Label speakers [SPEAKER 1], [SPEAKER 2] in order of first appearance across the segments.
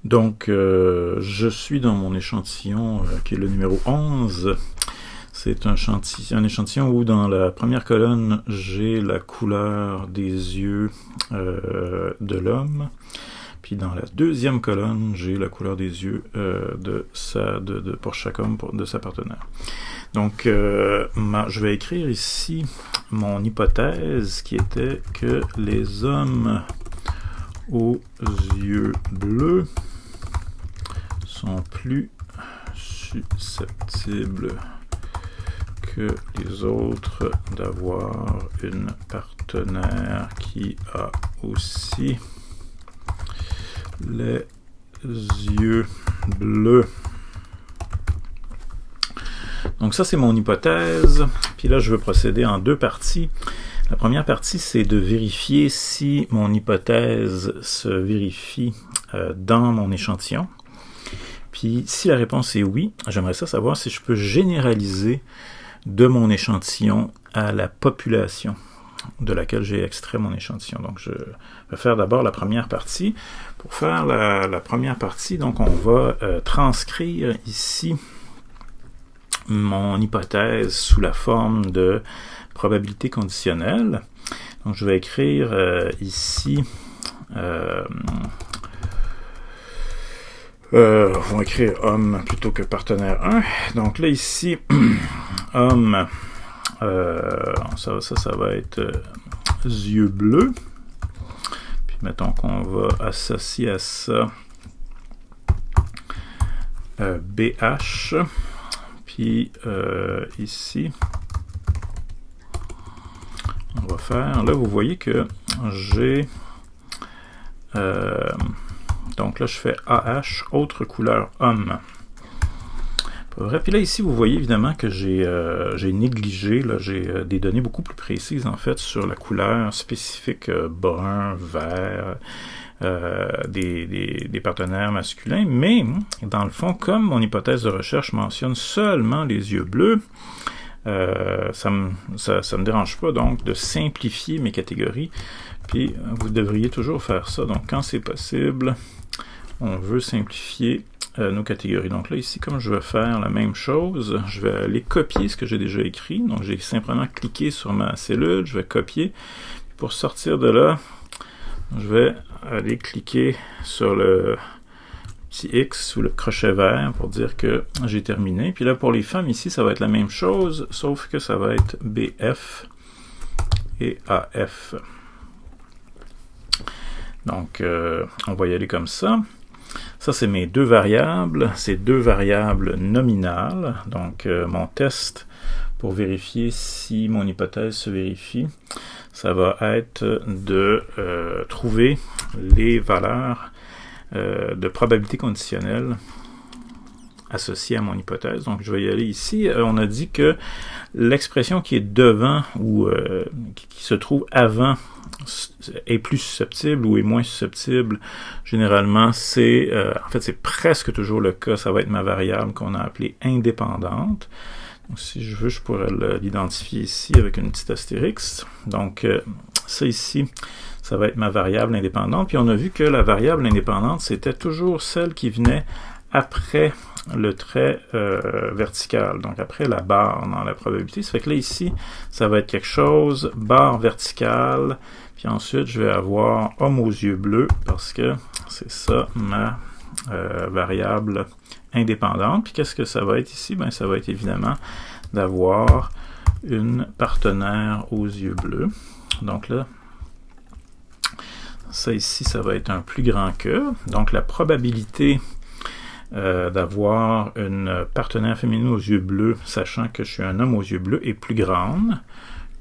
[SPEAKER 1] Donc, je suis dans mon échantillon qui est le numéro 11. C'est un échantillon où dans la première colonne, j'ai la couleur des yeux de l'homme. Puis dans la deuxième colonne, j'ai la couleur des yeux pour chaque homme, de sa partenaire. Donc, je vais écrire ici mon hypothèse qui était que les hommes aux yeux bleus sont plus susceptibles que les autres d'avoir une partenaire qui a aussi les yeux bleus. Donc ça, c'est mon hypothèse. Puis là, je veux procéder en deux parties. La première partie, c'est de vérifier si mon hypothèse se vérifie dans mon échantillon. Puis si la réponse est oui, j'aimerais savoir si je peux généraliser de mon échantillon à la population de laquelle j'ai extrait mon échantillon. Donc je vais faire d'abord la première partie. Pour faire la première partie, donc on va transcrire ici mon hypothèse sous la forme de probabilité conditionnelle. Donc je vais écrire ici on va écrire homme plutôt que partenaire 1. Donc là ici homme ça va être yeux bleus. Puis mettons qu'on va associer à ça BH. Puis ici on va faire, là vous voyez que j'ai donc là je fais AH, autre couleur homme. Puis là ici vous voyez évidemment que j'ai négligé, là j'ai des données beaucoup plus précises en fait sur la couleur spécifique brun, vert, des partenaires masculins, mais dans le fond, comme mon hypothèse de recherche mentionne seulement les yeux bleus, ça me dérange pas donc de simplifier mes catégories, puis vous devriez toujours faire ça. Donc quand c'est possible, on veut simplifier nos catégories. Donc là ici, comme je vais faire la même chose, je vais aller copier ce que j'ai déjà écrit. Donc j'ai simplement cliqué sur ma cellule, je vais copier. Pour sortir de là, je vais aller cliquer sur le petit X ou le crochet vert pour dire que j'ai terminé. Puis là, pour les femmes, ici, ça va être la même chose, sauf que ça va être BF et AF. Donc, on va y aller comme ça. Ça, c'est mes deux variables. C'est deux variables nominales. Donc, mon test pour vérifier si mon hypothèse se vérifie, ça va être de trouver les valeurs de probabilité conditionnelle associées à mon hypothèse. Donc je vais y aller ici. On a dit que l'expression qui est devant ou qui se trouve avant est plus susceptible ou est moins susceptible. Généralement, c'est en fait c'est presque toujours le cas. Ça va être ma variable qu'on a appelée indépendante. Donc, si je veux, je pourrais l'identifier ici avec une petite astérix. Donc, ça ici, ça va être ma variable indépendante. Puis on a vu que la variable indépendante, c'était toujours celle qui venait après le trait vertical, donc après la barre dans la probabilité. Ça fait que là, ici, ça va être quelque chose, barre verticale, puis ensuite, je vais avoir homme aux yeux bleus, parce que c'est ça ma variable indépendante. Puis qu'est-ce que ça va être ici? Ben, ça va être évidemment d'avoir une partenaire aux yeux bleus. Donc là, ça ici, ça va être un plus grand que. Donc la probabilité d'avoir une partenaire féminine aux yeux bleus, sachant que je suis un homme aux yeux bleus, est plus grande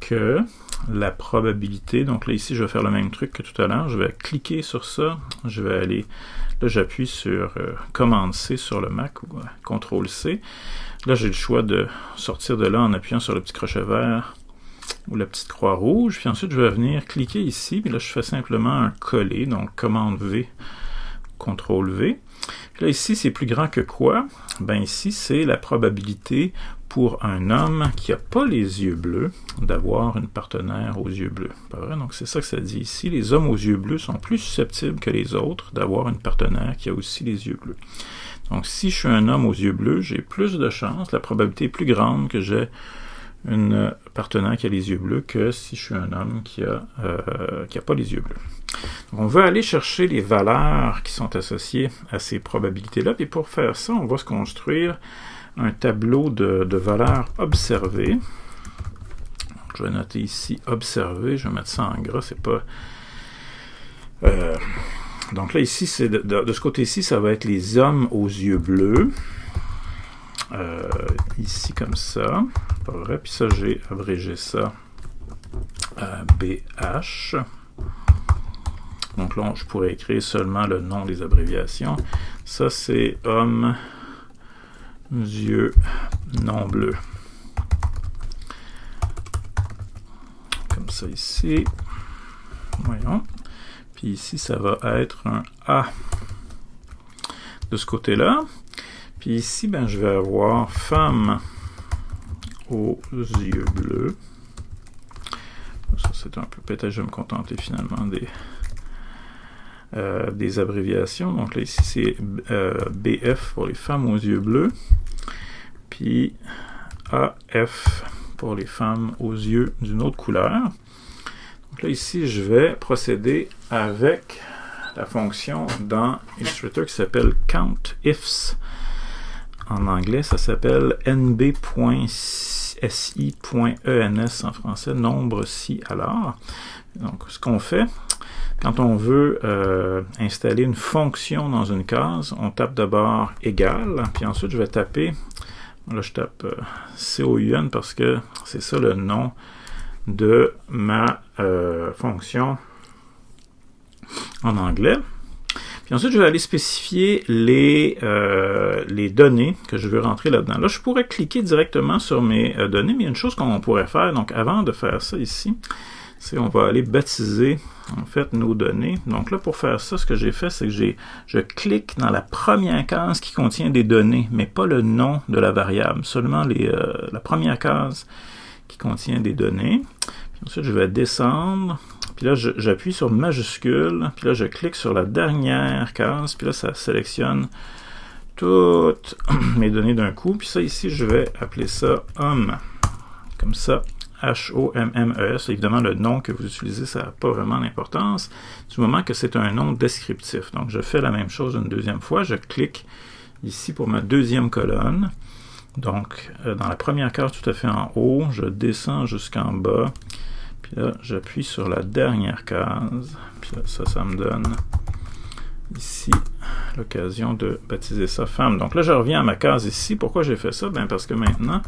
[SPEAKER 1] que la probabilité. Donc là ici, je vais faire le même truc que tout à l'heure. Je vais cliquer sur ça. Je vais aller, là j'appuie sur commande C sur le Mac ou CTRL C. Là j'ai le choix de sortir de là en appuyant sur le petit crochet vert ou la petite croix rouge. Puis ensuite je vais venir cliquer ici. Puis là je fais simplement un coller. Donc commande V, CTRL V. Là, ici, c'est plus grand que quoi? Ben ici, c'est la probabilité pour un homme qui n'a pas les yeux bleus d'avoir une partenaire aux yeux bleus. Pas vrai? Donc, c'est ça que ça dit ici. Les hommes aux yeux bleus sont plus susceptibles que les autres d'avoir une partenaire qui a aussi les yeux bleus. Donc, si je suis un homme aux yeux bleus, j'ai plus de chances, la probabilité est plus grande que j'ai une partenaire qui a les yeux bleus que si je suis un homme qui a pas les yeux bleus. Donc, on va aller chercher les valeurs qui sont associées à ces probabilités-là. Et pour faire ça, on va se construire un tableau de valeurs observées. Donc, je vais noter ici observé. Je vais mettre ça en gras. C'est pas. Donc là, ici, c'est de ce côté-ci, ça va être les hommes aux yeux bleus. Ici, comme ça. Pas vrai. Puis ça, j'ai abrégé ça à BH. Donc là, je pourrais écrire seulement le nom des abréviations. Ça, c'est homme, yeux non bleus. Comme ça ici. Voyons. Puis ici, ça va être un A de ce côté-là. Puis ici, ben, je vais avoir femme aux yeux bleus. Ça, c'est un peu... Peut-être je vais me contenter finalement des abréviations. Donc là, ici, c'est BF pour les femmes aux yeux bleus. Puis AF pour les femmes aux yeux d'une autre couleur. Donc là, ici, je vais procéder avec la fonction dans Illustrator qui s'appelle COUNTIFs. En anglais, ça s'appelle nb.si.ens en français, nombre si alors. Donc, ce qu'on fait, quand on veut installer une fonction dans une case, on tape d'abord égal, puis ensuite je vais taper, là je tape COUN parce que c'est ça le nom de ma fonction en anglais. Puis ensuite, je vais aller spécifier les données que je veux rentrer là-dedans. Là, je pourrais cliquer directement sur mes données, mais il y a une chose qu'on pourrait faire. Donc, avant de faire ça ici, c'est on va aller baptiser, en fait, nos données. Donc là, pour faire ça, ce que j'ai fait, c'est que je clique dans la première case qui contient des données, mais pas le nom de la variable, seulement la première case qui contient des données. Puis ensuite, je vais descendre. Puis là, j'appuie sur majuscule, puis là, je clique sur la dernière case, puis là, ça sélectionne toutes mes données d'un coup. Puis ça, ici, je vais appeler ça homme. Comme ça, H-O-M-M-E-S. Évidemment, le nom que vous utilisez, ça n'a pas vraiment d'importance, du moment que c'est un nom descriptif. Donc, je fais la même chose une deuxième fois. Je clique ici pour ma deuxième colonne. Donc, dans la première case tout à fait en haut, je descends jusqu'en bas. Puis là, j'appuie sur la dernière case. Puis là, ça me donne ici l'occasion de baptiser ça femme. Donc là, je reviens à ma case ici. Pourquoi j'ai fait ça? Ben parce que maintenant,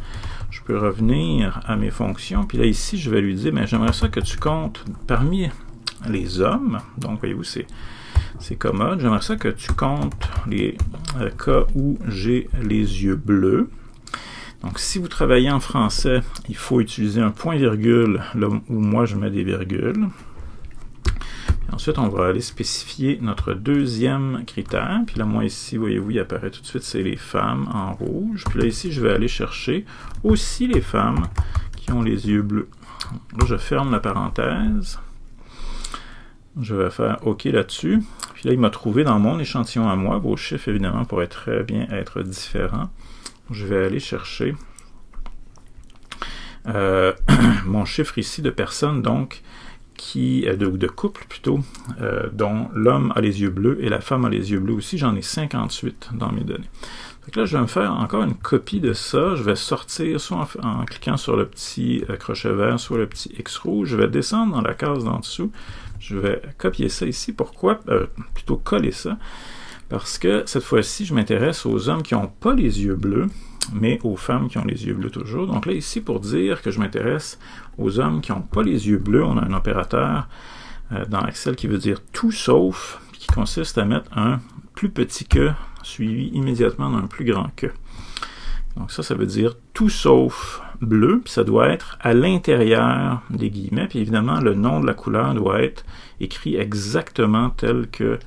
[SPEAKER 1] je peux revenir à mes fonctions. Puis là, ici, je vais lui dire, ben, j'aimerais ça que tu comptes parmi les hommes. Donc, voyez-vous, c'est commode. J'aimerais ça que tu comptes les cas où j'ai les yeux bleus. Donc, si vous travaillez en français, il faut utiliser un point-virgule là où moi je mets des virgules. Puis ensuite, on va aller spécifier notre deuxième critère. Puis là, moi ici, voyez-vous, il apparaît tout de suite, c'est les femmes en rouge. Puis là, ici, je vais aller chercher aussi les femmes qui ont les yeux bleus. Là, je ferme la parenthèse. Je vais faire OK là-dessus. Puis là, il m'a trouvé dans mon échantillon à moi. Vos chiffres, évidemment, pourraient très bien être différents. Je vais aller chercher mon chiffre ici de personnes, donc, de couple plutôt, dont l'homme a les yeux bleus et la femme a les yeux bleus aussi. J'en ai 58 dans mes données. Donc là, je vais me faire encore une copie de ça. Je vais sortir soit en cliquant sur le petit crochet vert, soit le petit X rouge. Je vais descendre dans la case d'en dessous. Je vais copier ça ici. Pourquoi? Plutôt coller ça. Parce que cette fois-ci, je m'intéresse aux hommes qui n'ont pas les yeux bleus, mais aux femmes qui ont les yeux bleus toujours. Donc là, ici, pour dire que je m'intéresse aux hommes qui n'ont pas les yeux bleus, on a un opérateur dans Excel qui veut dire tout sauf, qui consiste à mettre un plus petit que suivi immédiatement d'un plus grand que. Donc ça veut dire tout sauf bleu, puis ça doit être à l'intérieur des guillemets, puis évidemment, le nom de la couleur doit être écrit exactement tel que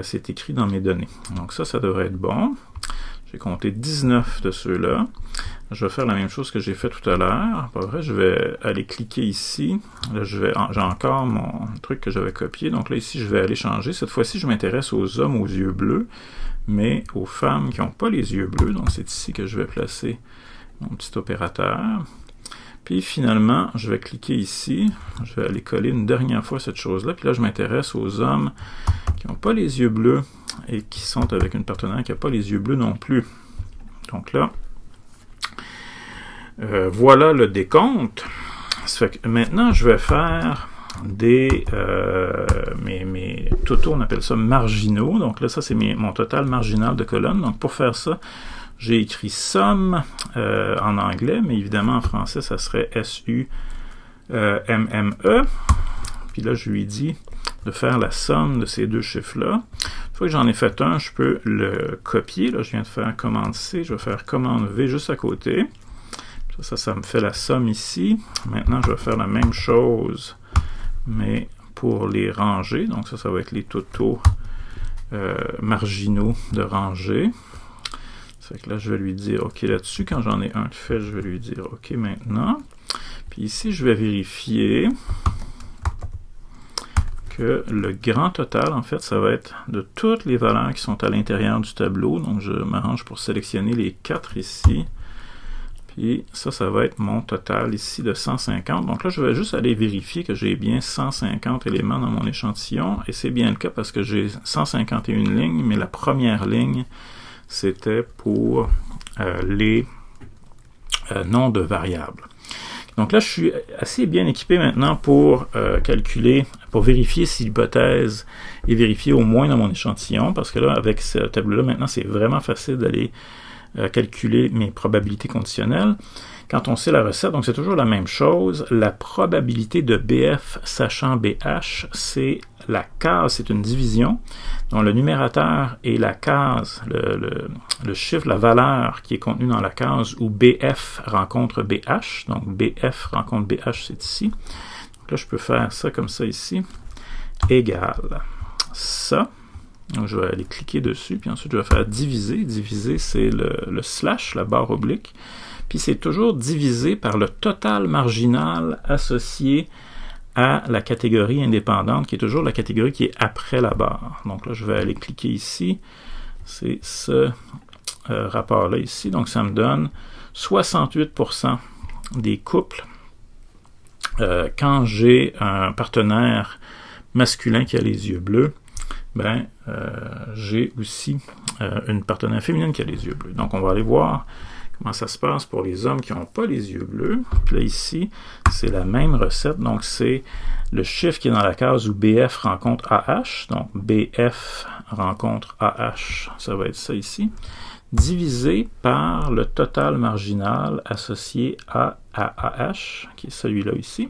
[SPEAKER 1] c'est écrit dans mes données. Donc ça devrait être bon. J'ai compté 19 de ceux-là. Je vais faire la même chose que j'ai fait tout à l'heure. Pas vrai, je vais aller cliquer ici. Là, j'ai encore mon truc que j'avais copié. Donc là, ici, je vais aller changer. Cette fois-ci, je m'intéresse aux hommes aux yeux bleus, mais aux femmes qui n'ont pas les yeux bleus. Donc c'est ici que je vais placer mon petit opérateur. Puis finalement, je vais cliquer ici. Je vais aller coller une dernière fois cette chose-là. Puis là, je m'intéresse aux hommes qui n'ont pas les yeux bleus et qui sont avec une partenaire qui n'a pas les yeux bleus non plus. Donc là, voilà le décompte. Ça fait que maintenant, je vais faire des mes totaux, on appelle ça marginaux. Donc là, ça, c'est mon total marginal de colonne. Donc pour faire ça, j'ai écrit somme en anglais, mais évidemment en français, ça serait S-U-M-M-E. Puis là, je lui dis de faire la somme de ces deux chiffres-là. Une fois que j'en ai fait un, je peux le copier. Là, je viens de faire commande C, je vais faire commande V juste à côté. Ça me fait la somme ici. Maintenant, je vais faire la même chose, mais pour les rangées. Donc ça va être les totaux marginaux de rangée. Ça fait que là, je vais lui dire OK là-dessus. Quand j'en ai un de fait, je vais lui dire OK maintenant. Puis ici, je vais vérifier que le grand total, en fait, ça va être de toutes les valeurs qui sont à l'intérieur du tableau. Donc, je m'arrange pour sélectionner les 4 ici. Puis ça va être mon total ici de 150. Donc là, je vais juste aller vérifier que j'ai bien 150 éléments dans mon échantillon. Et c'est bien le cas parce que j'ai 151 lignes, mais la première ligne, c'était pour les noms de variables. Donc là, je suis assez bien équipé maintenant pour calculer, pour vérifier si l'hypothèse est vérifiée au moins dans mon échantillon, parce que là, avec ce tableau-là, maintenant, c'est vraiment facile d'aller calculer mes probabilités conditionnelles. Quand on sait la recette, donc c'est toujours la même chose. La probabilité de BF sachant BH, c'est la case, c'est une division. Donc le numérateur est la case, le chiffre, la valeur qui est contenue dans la case où BF rencontre BH. Donc BF rencontre BH, c'est ici. Donc là, je peux faire ça comme ça ici. Égale ça. Donc je vais aller cliquer dessus, puis ensuite je vais faire diviser. Diviser, c'est le slash, la barre oblique. Puis c'est toujours divisé par le total marginal associé à la catégorie indépendante, qui est toujours la catégorie qui est après la barre. Donc là, je vais aller cliquer ici. C'est ce rapport-là ici. Donc ça me donne 68% des couples quand j'ai un partenaire masculin qui a les yeux bleus. J'ai aussi une partenaire féminine qui a les yeux bleus. Donc on va aller voir comment ça se passe pour les hommes qui n'ont pas les yeux bleus. Puis là, ici, c'est la même recette. Donc, c'est le chiffre qui est dans la case où BF rencontre AH. Donc, BF rencontre AH, ça va être ça ici, divisé par le total marginal associé à AH, qui est celui-là ici.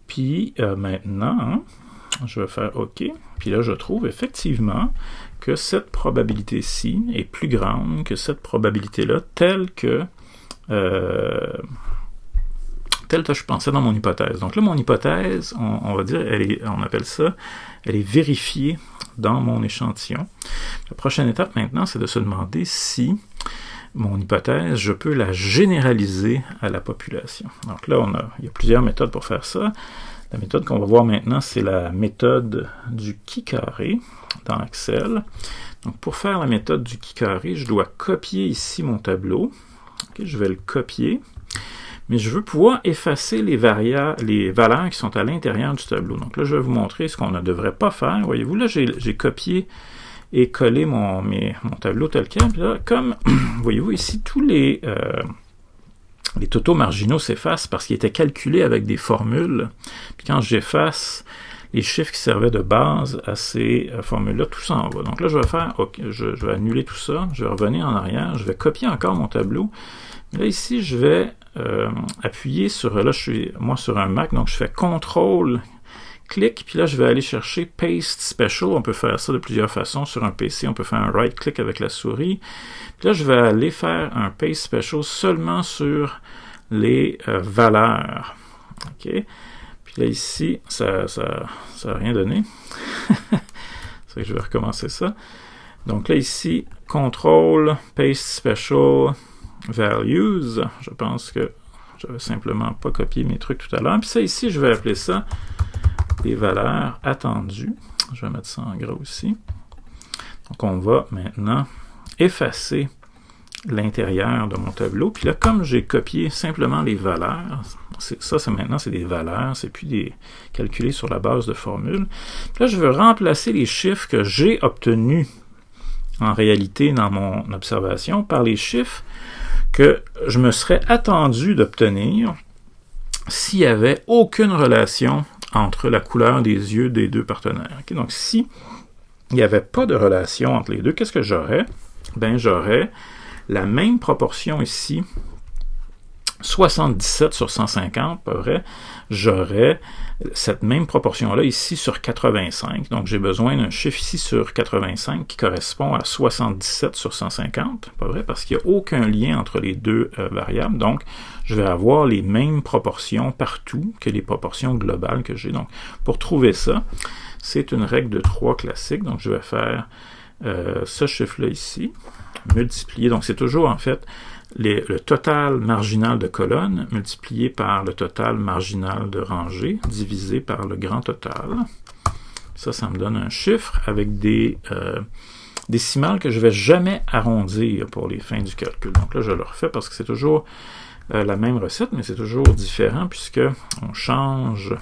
[SPEAKER 1] Puis, maintenant, je vais faire OK. Puis là, je trouve effectivement que cette probabilité-ci est plus grande que cette probabilité-là, telle que je pensais dans mon hypothèse. Donc là, mon hypothèse, on va dire, on appelle ça, elle est vérifiée dans mon échantillon. La prochaine étape maintenant, c'est de se demander si mon hypothèse, je peux la généraliser à la population. Donc là, il y a plusieurs méthodes pour faire ça. La méthode qu'on va voir maintenant, c'est la méthode du qui carré dans Excel. Donc, pour faire la méthode du qui carré, je dois copier ici mon tableau. Okay, je vais le copier. Mais je veux pouvoir effacer les valeurs qui sont à l'intérieur du tableau. Donc là, je vais vous montrer ce qu'on ne devrait pas faire. Voyez-vous, là, j'ai copié et collé mon tableau tel quel. Puis là, comme, voyez-vous ici, tous les totaux marginaux s'effacent parce qu'ils étaient calculés avec des formules. Puis quand j'efface les chiffres qui servaient de base à ces formules-là, tout ça en va. Donc là, je vais faire, OK, je vais annuler tout ça, je vais revenir en arrière, je vais copier encore mon tableau. Mais là, ici, je vais appuyer sur, là, je suis, moi, sur un Mac, donc je fais CTRL, clic, puis là, je vais aller chercher Paste Special. On peut faire ça de plusieurs façons. Sur un PC, on peut faire un right-click avec la souris. Puis là, je vais aller faire un Paste Special seulement sur les valeurs. OK? Puis Puis là, ici, ça n'a rien donné. C'est que je vais recommencer ça. Donc là, ici, Control, Paste Special Values. Je pense que j'avais simplement pas copié mes trucs tout à l'heure. Puis ça, ici, je vais appeler ça des valeurs attendues. Je vais mettre ça en gras aussi. Donc, on va maintenant effacer l'intérieur de mon tableau. Puis là, comme j'ai copié simplement les valeurs, maintenant, c'est des valeurs, c'est plus des calculés sur la base de formules. Puis là, je veux remplacer les chiffres que j'ai obtenus en réalité dans mon observation par les chiffres que je me serais attendu d'obtenir s'il n'y avait aucune relation entre la couleur des yeux des deux partenaires. Okay? Donc, si il n'y avait pas de relation entre les deux, qu'est-ce que j'aurais? Ben, j'aurais la même proportion ici, 77 sur 150, pas vrai, j'aurais cette même proportion-là ici sur 85. Donc, j'ai besoin d'un chiffre ici sur 85 qui correspond à 77 sur 150, pas vrai, parce qu'il n'y a aucun lien entre les deux variables. Donc, je vais avoir les mêmes proportions partout que les proportions globales que j'ai. Donc, pour trouver ça, c'est une règle de 3 classique. Donc, je vais faire ce chiffre-là ici, multiplié. Donc, c'est toujours, en fait, le total marginal de colonne multiplié par le total marginal de rangée divisé par le grand total. Ça me donne un chiffre avec des décimales que je ne vais jamais arrondir pour les fins du calcul. Donc là, je le refais parce que c'est toujours la même recette, mais c'est toujours différent puisque on change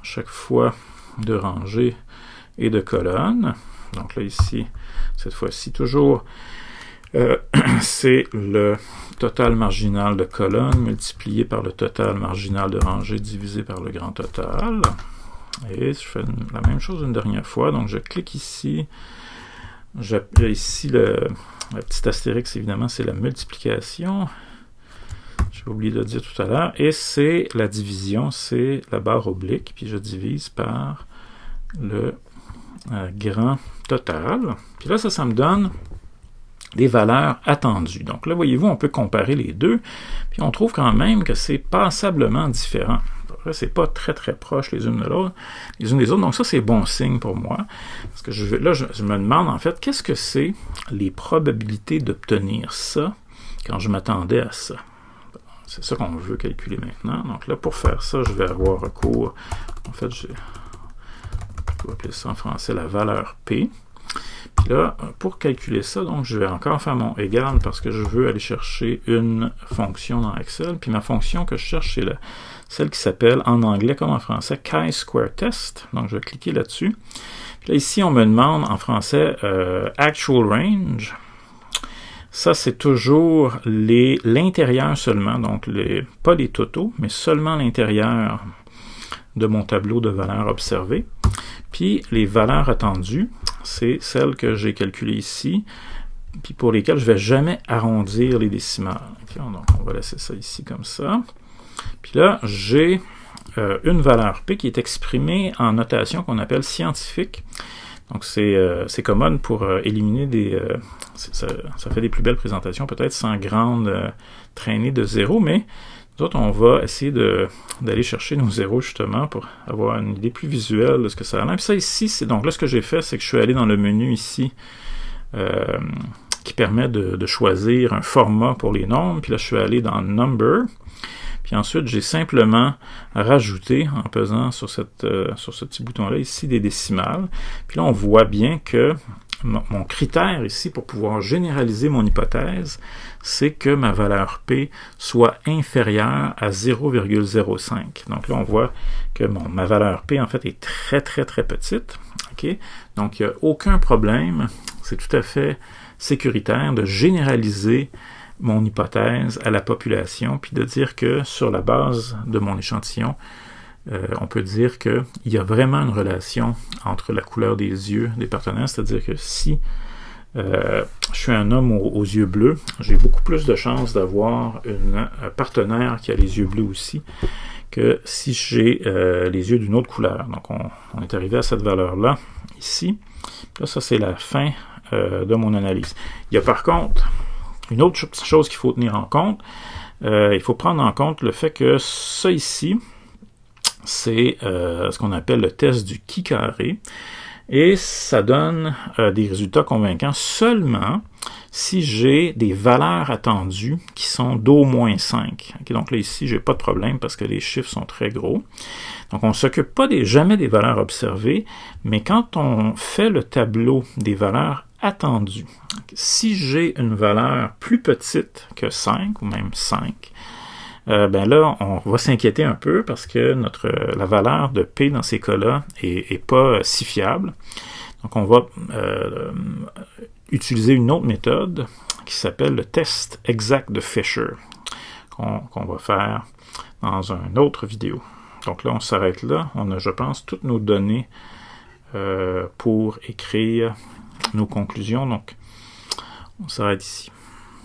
[SPEAKER 1] chaque fois de rangée et de colonne. Donc là, ici, cette fois-ci, toujours c'est le total marginal de colonne multiplié par le total marginal de rangée divisé par le grand total. Et je fais la même chose une dernière fois. Donc, je clique ici. J'appuie ici la petite astérix, évidemment, c'est la multiplication. J'ai oublié de le dire tout à l'heure. Et c'est la division, c'est la barre oblique. Puis je divise par le grand total. Puis là, ça me donne des valeurs attendues. Donc là, voyez-vous, on peut comparer les deux, puis on trouve quand même que c'est passablement différent. C'est pas très très proche les unes des autres. Donc ça, c'est bon signe pour moi. Parce que je me demande en fait, qu'est-ce que c'est les probabilités d'obtenir ça quand je m'attendais à ça? C'est ça qu'on veut calculer maintenant. Donc là, pour faire ça, je vais avoir recours, en fait, je vais appeler ça en français la valeur P. Puis là, pour calculer ça, donc je vais encore faire mon égal parce que je veux aller chercher une fonction dans Excel. Puis ma fonction que je cherche, c'est celle qui s'appelle en anglais comme en français chi-square test. Donc je vais cliquer là-dessus. Puis là, ici, on me demande en français actual range. Ça, c'est toujours l'intérieur seulement, donc pas les totaux, mais seulement l'intérieur de mon tableau de valeurs observées. Puis les valeurs attendues, c'est celles que j'ai calculées ici, puis pour lesquelles je ne vais jamais arrondir les décimales. Okay, donc on va laisser ça ici comme ça. Puis là, j'ai une valeur P qui est exprimée en notation qu'on appelle scientifique. Donc c'est commode pour éliminer des... ça fait des plus belles présentations, peut-être sans grande traînée de zéro, mais nous autres, on va essayer d'aller chercher nos zéros justement pour avoir une idée plus visuelle de ce que ça a l'air. Puis ça ici, c'est donc là ce que j'ai fait, c'est que je suis allé dans le menu ici qui permet de choisir un format pour les nombres. Puis là, je suis allé dans Number. Puis ensuite, j'ai simplement rajouté, en pesant sur ce petit bouton-là ici, des décimales. Puis là, on voit bien que mon critère ici pour pouvoir généraliser mon hypothèse, c'est que ma valeur P soit inférieure à 0,05. Donc là, on voit que ma valeur P, en fait, est très, très, très petite. Okay? Donc, il n'y a aucun problème. C'est tout à fait sécuritaire de généraliser mon hypothèse à la population, puis de dire que sur la base de mon échantillon, on peut dire qu'il y a vraiment une relation entre la couleur des yeux des partenaires, c'est-à-dire que si je suis un homme aux yeux bleus, j'ai beaucoup plus de chances d'avoir un partenaire qui a les yeux bleus aussi que si j'ai les yeux d'une autre couleur. Donc on est arrivé à cette valeur-là ici. Là, ça c'est la fin de mon analyse. Il y a par contre une autre petite chose qu'il faut tenir en compte. Il faut prendre en compte le fait que ça ici, c'est ce qu'on appelle le test du qui carré. Et ça donne des résultats convaincants seulement si j'ai des valeurs attendues qui sont d'au moins 5. Okay, donc là, ici, je n'ai pas de problème parce que les chiffres sont très gros. Donc, on ne s'occupe pas jamais des valeurs observées, mais quand on fait le tableau des valeurs attendues, si j'ai une valeur plus petite que 5, ou même 5, ben là, on va s'inquiéter un peu parce que la valeur de P dans ces cas-là est pas si fiable. Donc, on va utiliser une autre méthode qui s'appelle le test exact de Fisher, qu'on va faire dans une autre vidéo. Donc là, on s'arrête là. On a, je pense, toutes nos données pour écrire nos conclusions. Donc, on s'arrête ici.